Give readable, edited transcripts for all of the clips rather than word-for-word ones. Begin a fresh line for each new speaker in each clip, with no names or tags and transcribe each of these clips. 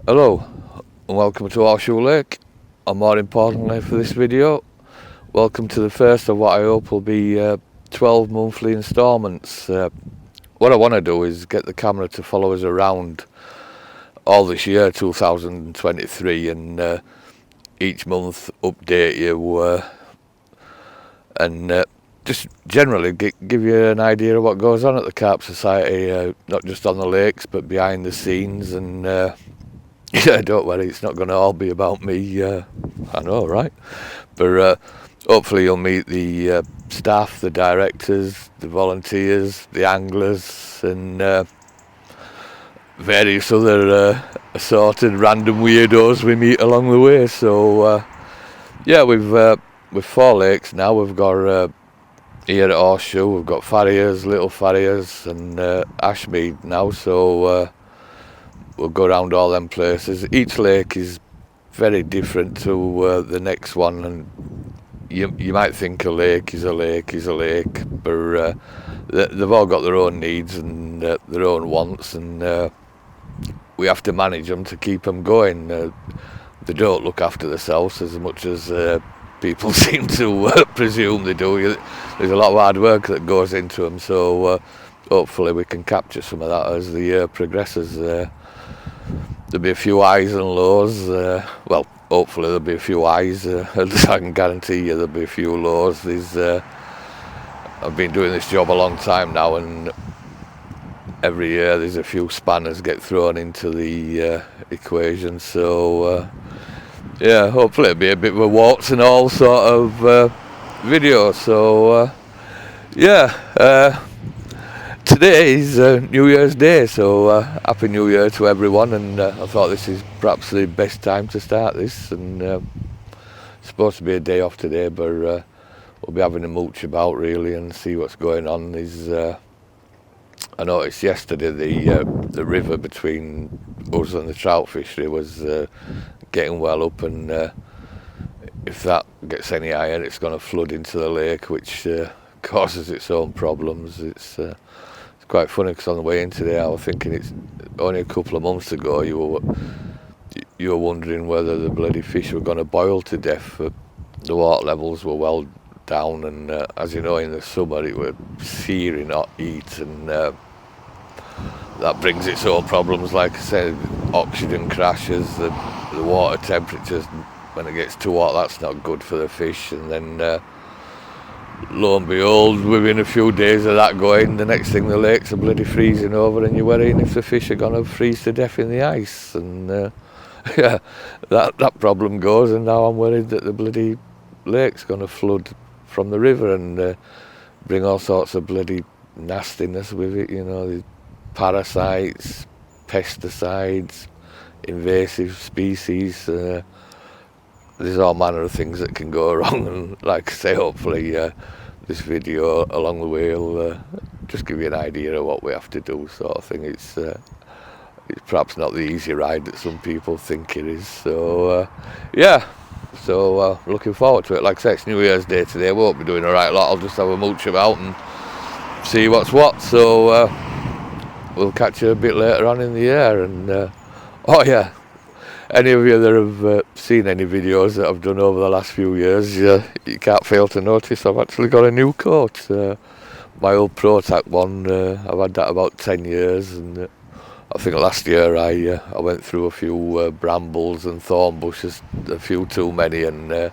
Hello and welcome to Horseshoe Lake, and more importantly for this video, welcome to the first of what I hope will be 12 monthly instalments. What I want to do is get the camera to follow us around all this year 2023 and each month update you and just generally give you an idea of what goes on at the Carp Society, not just on the lakes but behind the scenes. And yeah, don't worry, it's not going to all be about me, I know, right? But hopefully you'll meet the staff, the directors, the volunteers, the anglers, and various other assorted random weirdos we meet along the way. So yeah, we've 4 lakes now. We've got here at Horseshoe, we've got Farriers, Little Farriers, and Ashmead now. So we'll go around all them places. Each lake is very different to the next one, and you might think a lake is a lake, but they've all got their own needs and their own wants, and we have to manage them to keep them going. They don't look after themselves as much as people seem to presume they do. There's a lot of hard work that goes into them, so hopefully we can capture some of that as the year progresses. There'll be a few highs and lows. Well, hopefully there'll be a few highs. I can guarantee you there'll be a few lows. I've been doing this job a long time now, and every year there's a few spanners get thrown into the equation. So yeah, hopefully it'll be a bit of a warts and all sort of video. So yeah. Today is New Year's Day, so Happy New Year to everyone, and I thought this is perhaps the best time to start this, and it's supposed to be a day off today, but we'll be having a mooch about really and see what's going on. I noticed yesterday the river between us and the trout fishery was getting well up, and if that gets any higher it's going to flood into the lake, which causes its own problems. It's quite funny because on the way in today I was thinking it's only a couple of months ago you were wondering whether the bloody fish were going to boil to death. But the water levels were well down, and as you know, in the summer it was searing hot heat, and that brings its own problems. Like I said, oxygen crashes, the water temperatures, when it gets too hot that's not good for the fish, and then lo and behold, within a few days of that going, the next thing the lakes are bloody freezing over, and you're worrying if the fish are going to freeze to death in the ice. And yeah, that problem goes, and now I'm worried that the bloody lake's going to flood from the river and bring all sorts of bloody nastiness with it, you know, the parasites, pesticides, invasive species. There's all manner of things that can go wrong, and like I say, hopefully this video along the way will just give you an idea of what we have to do, sort of thing. It's perhaps not the easy ride that some people think it is. So yeah, so looking forward to it. Like I say, it's New Year's Day today. We won't be doing a right lot. I'll just have a mooch about and see what's what. So we'll catch you a bit later on in the year. And oh yeah, any of you that have seen any videos that I've done over the last few years, you can't fail to notice I've actually got a new coat. My old ProTac one, I've had that about 10 years, and I think last year I went through a few brambles and thorn bushes, a few too many, and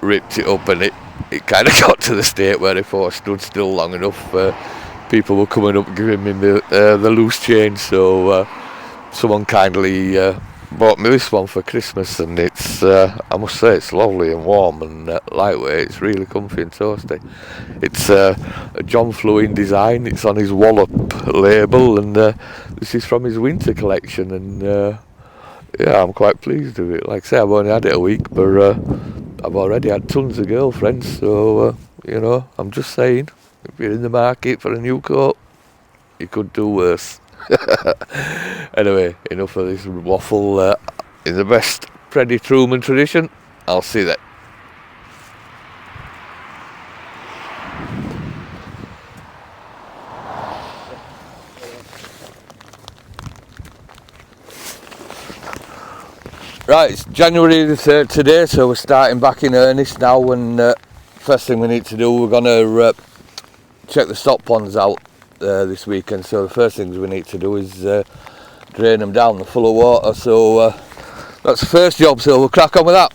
ripped it up, and it kind of got to the state where if I stood still long enough, people were coming up giving me the loose change. So someone kindly bought me this one for Christmas, and it's I must say it's lovely and warm and lightweight. It's really comfy and toasty. It's a John Fluin design. It's on his Wallop label, and this is from his winter collection, and yeah, I'm quite pleased with it. Like I say, I've only had it a week, but I've already had tons of girlfriends, so you know, I'm just saying, if you're in the market for a new coat, you could do worse. Anyway, enough of this waffle. In the best Freddie Truman tradition, I'll see that. Right, it's January the 3rd today, so we're starting back in earnest now, and first thing we need to do, we're going to check the stock ponds out this weekend. So the first things we need to do is drain them down, they're full of water, so that's the first job, so we'll crack on with that.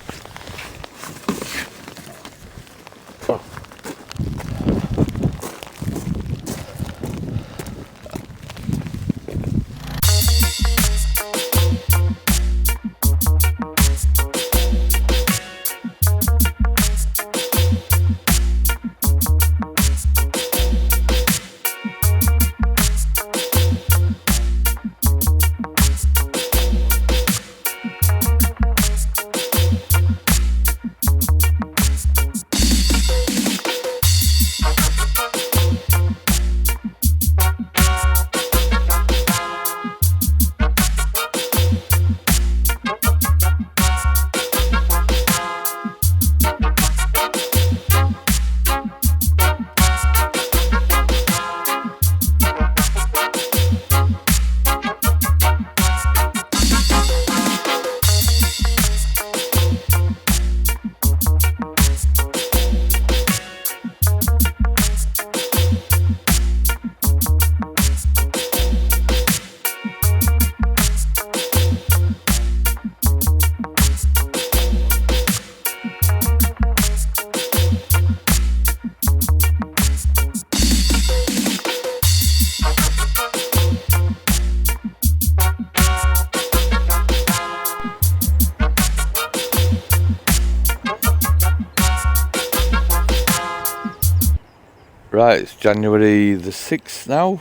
Right, it's January the 6th now.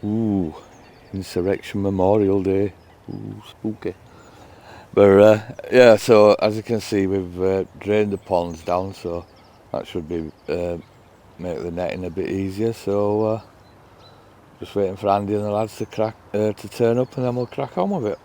Ooh, Insurrection Memorial Day. Ooh, spooky. But yeah, so as you can see, we've drained the ponds down, so that should be make the netting a bit easier. So just waiting for Andy and the lads to turn up, and then we'll crack on with it.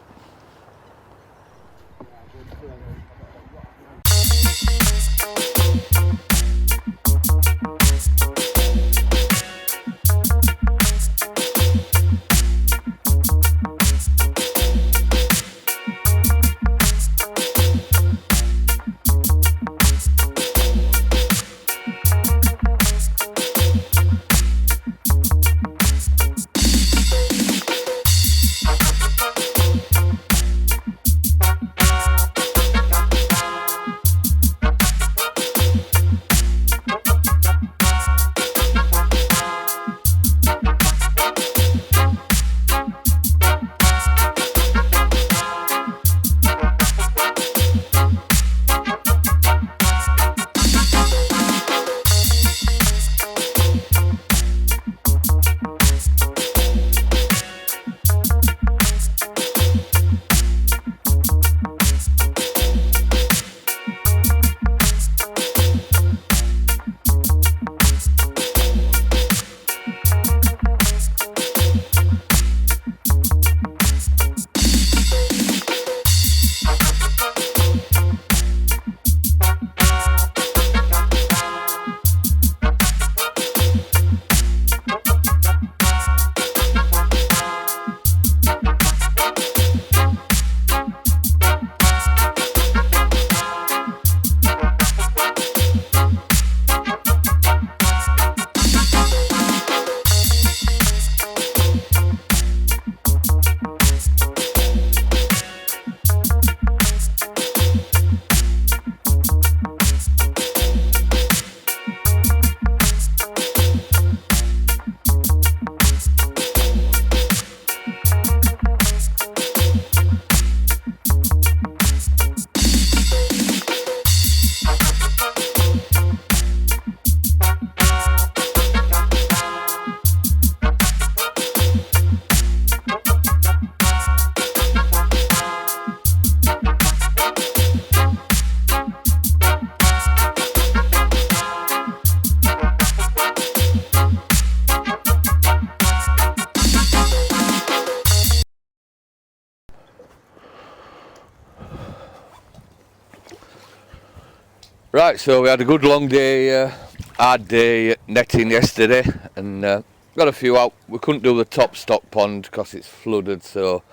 Right, so we had a good long day, hard day netting yesterday, and got a few out. We couldn't do the top stock pond because it's flooded, so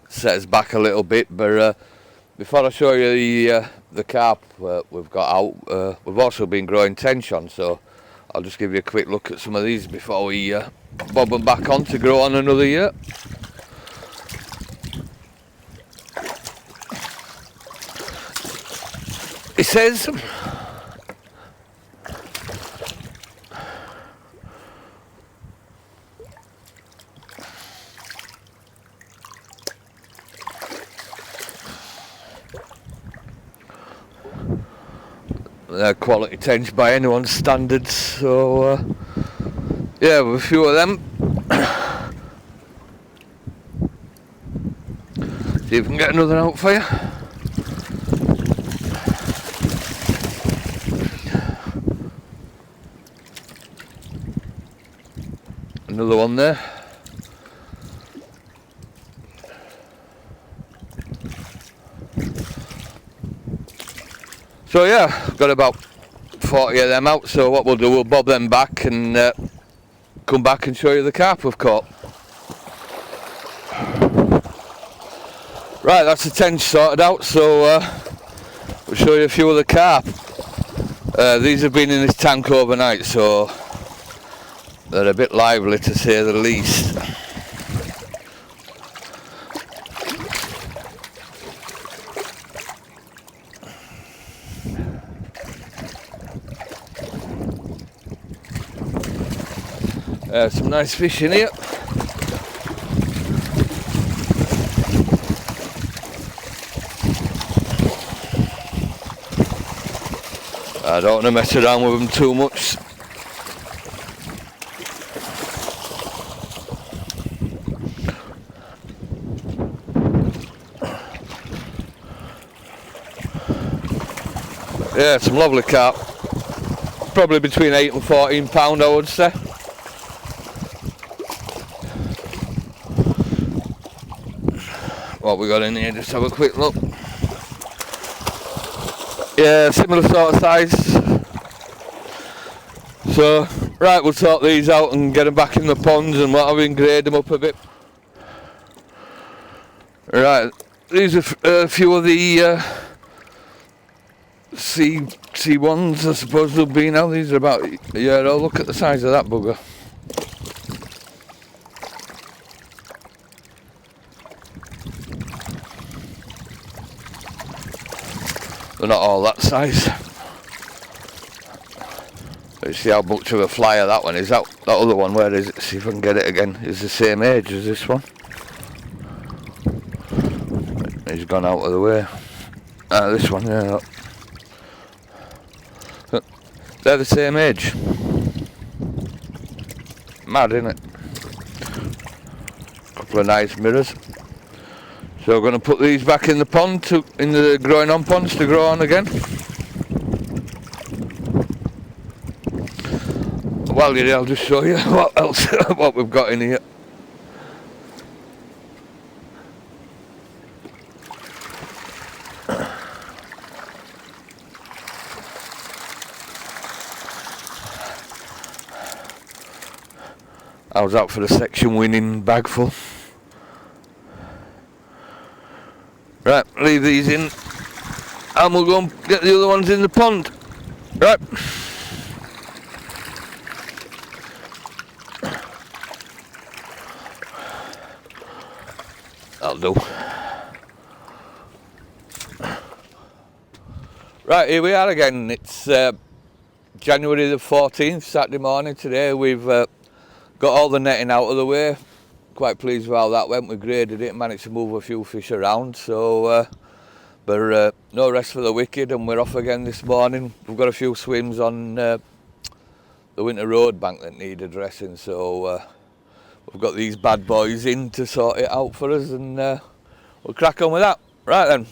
set us back a little bit, but before I show you the carp we've got out, we've also been growing tench on, so I'll just give you a quick look at some of these before we bob them back on to grow on another year. It says they're quality tench by anyone's standards, so yeah, with a few of them. See if we can get another out for you. Another one there. So yeah, got about 40 of them out, so what we'll do, we'll bob them back and come back and show you the carp we've caught. Right, that's the tench sorted out, so we'll show you a few of the carp. These have been in this tank overnight, so they're a bit lively to say the least. Some nice fish in here. I don't want to mess around with them too much. Yeah, some lovely carp. Probably between 8 and 14 pound, I would say. What we got in here, just have a quick look. Yeah, similar sort of size. So, right, we'll sort these out and get them back in the ponds and what have you, and grade them up a bit. Right, these are a few of the C1s, I suppose they'll be now. These are about a year old. Look at the size of that bugger. They're not all that size. Let's see how much of a flyer that one is. That other one, where is it? See if I can get it again. Is the same age as this one. He's gone out of the way. This one, yeah. They're the same age. Mad, isn't it? Couple of nice mirrors. So we're going to put these back in the pond, in the growing on ponds to grow on again. Well, yeah, I'll just show you what else what we've got in here. How's that for the section winning bagful? Right, leave these in and we'll go and get the other ones in the pond. Right. That'll do. Right, here we are again. It's January the 14th, Saturday morning today. We've got all the netting out of the way. Quite pleased with how that went. We graded it and managed to move a few fish around, so but no rest for the wicked, and we're off again this morning. We've got a few swims on the winter road bank that need addressing, so we've got these bad boys in to sort it out for us, and we'll crack on with that. Right then.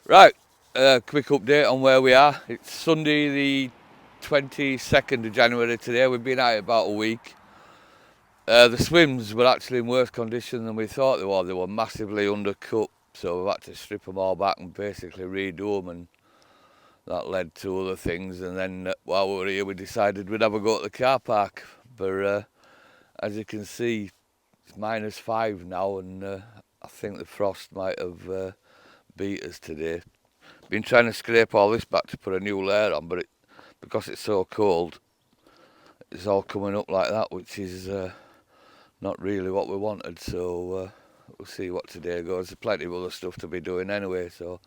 Right, quick update on where we are. It's Sunday the 22nd of January today. We've been at it about a week. The swims were actually in worse condition than we thought they were. They were massively undercut, so we've had to strip them all back and basically redo them, and that led to other things. And then while we were here, we decided we'd have a go at the car park. But as you can see, it's -5 now, and I think the frost might have beat us today. Been trying to scrape all this back to put a new layer on, but because it's so cold, it's all coming up like that, which is not really what we wanted. So we'll see what today goes. There's plenty of other stuff to be doing anyway, so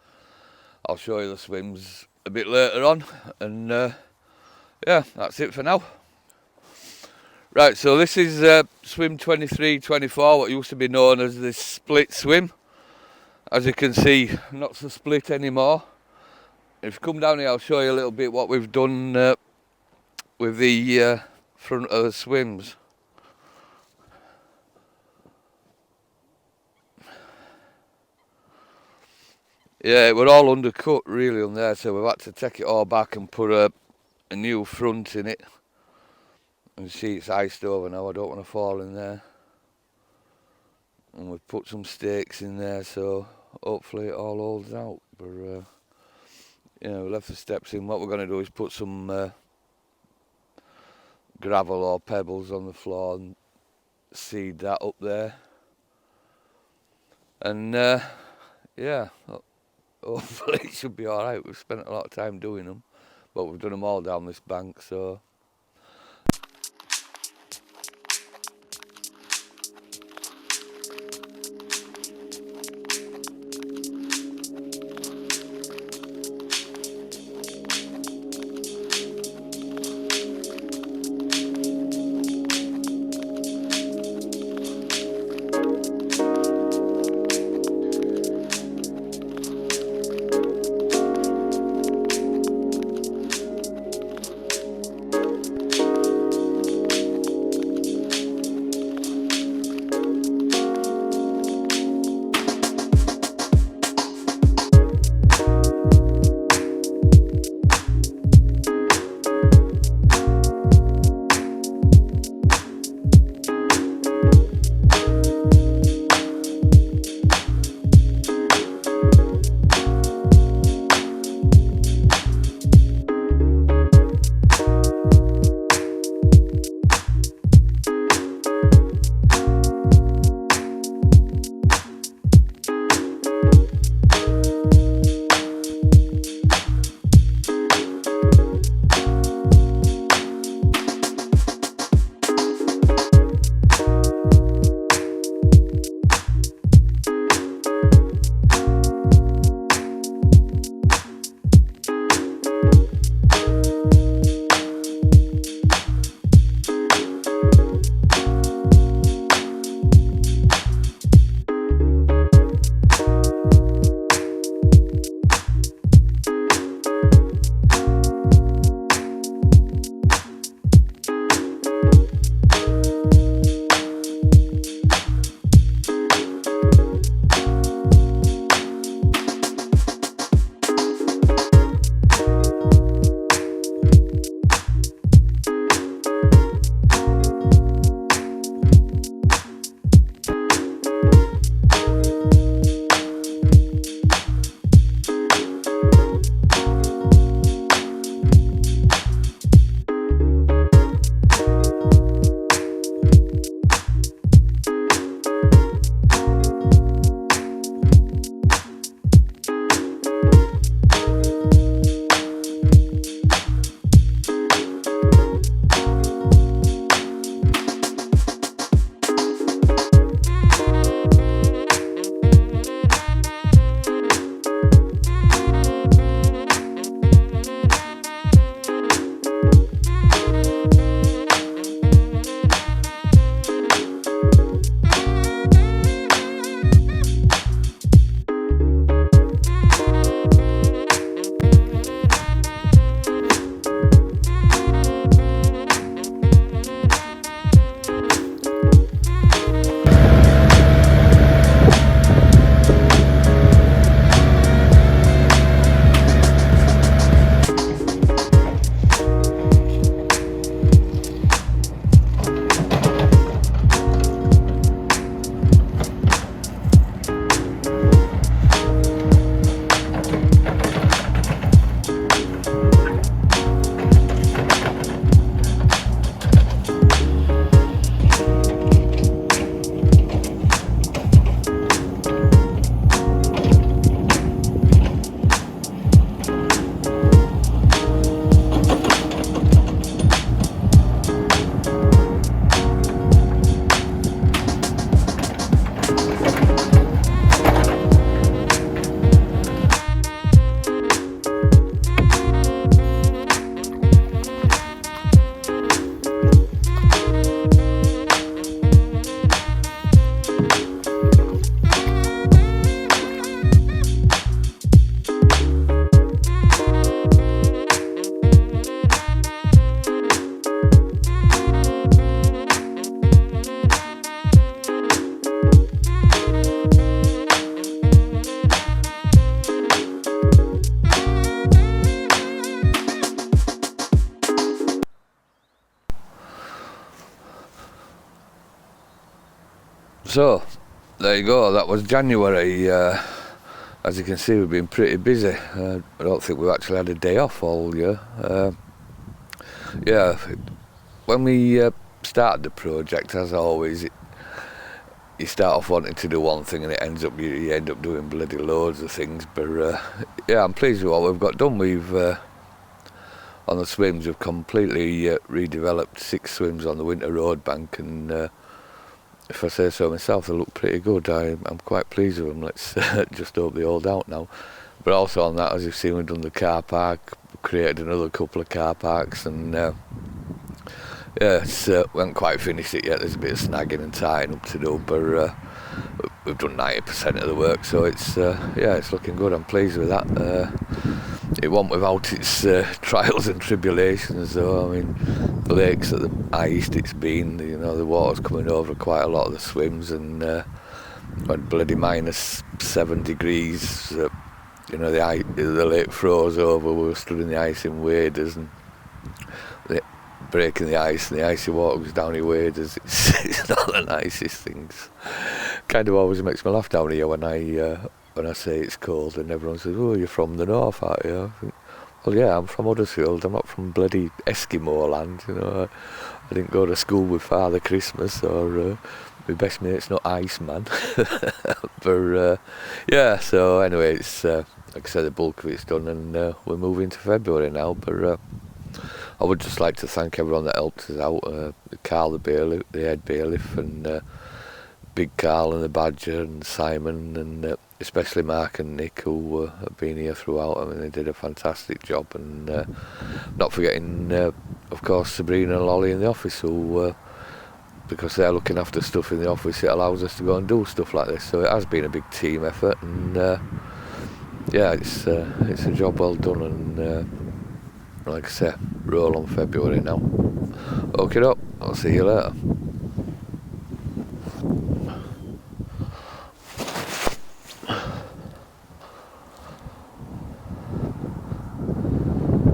I'll show you the swims a bit later on, and yeah, that's it for now. Right, so this is swim 23-24, what used to be known as the split swim. As you can see, not so split anymore. If you come down here, I'll show you a little bit what we've done with the front of the swims. Yeah, we're all undercut really on there, so we've had to take it all back and put a new front in it. And see, it's iced over now, I don't want to fall in there. And we've put some stakes in there, so hopefully it all holds out. But you know, we left the steps in. What we're going to do is put some gravel or pebbles on the floor and seed that up there. And yeah, hopefully it should be alright. We've spent a lot of time doing them, but we've done them all down this bank, so. So there you go, that was January. As you can see, we've been pretty busy. I don't think we've actually had a day off all year. Yeah, when we started the project, as always, you start off wanting to do one thing and it ends up you end up doing bloody loads of things. But yeah, I'm pleased with what we've got done. We've on the swims, we've completely redeveloped 6 swims on the winter road bank, and if I say so myself, they look pretty good. I'm quite pleased with them. Let's just hope they hold out now. But also on that, as you've seen, we've done the car park, created another couple of car parks, and yeah, we haven't quite finished it yet. There's a bit of snagging and tying up to do, but we've done 90% of the work, so it's yeah, it's looking good. I'm pleased with that. It won't without its trials and tribulations, though. I mean, the lakes at the highest it's been, you know, the water's coming over quite a lot of the swims, and when bloody -7 degrees, you know, the lake froze over. We were stood in the ice in waders and breaking the ice, and the icy water goes down your waders. It's not the nicest things. Kind of always makes me laugh down here when I say it's cold, and everyone says, "Oh, you're from the north, aren't you?" I think, well, yeah, I'm from Huddersfield. I'm not from bloody Eskimo land, you know. I didn't go to school with Father Christmas, or my best mate's not Iceman. But yeah, so anyway, it's like I said, the bulk of it's done, and we're moving to February now. But I would just like to thank everyone that helped us out. Carl the bailiff, the head bailiff, and Big Carl and the Badger, and Simon, and especially Mark and Nick, who have been here throughout. I mean, they did a fantastic job, and not forgetting, of course, Sabrina and Lolly in the office, who, because they're looking after stuff in the office, it allows us to go and do stuff like this. So it has been a big team effort, and yeah, it's a job well done, and like I say, roll on February now. Okay up, I'll see you later.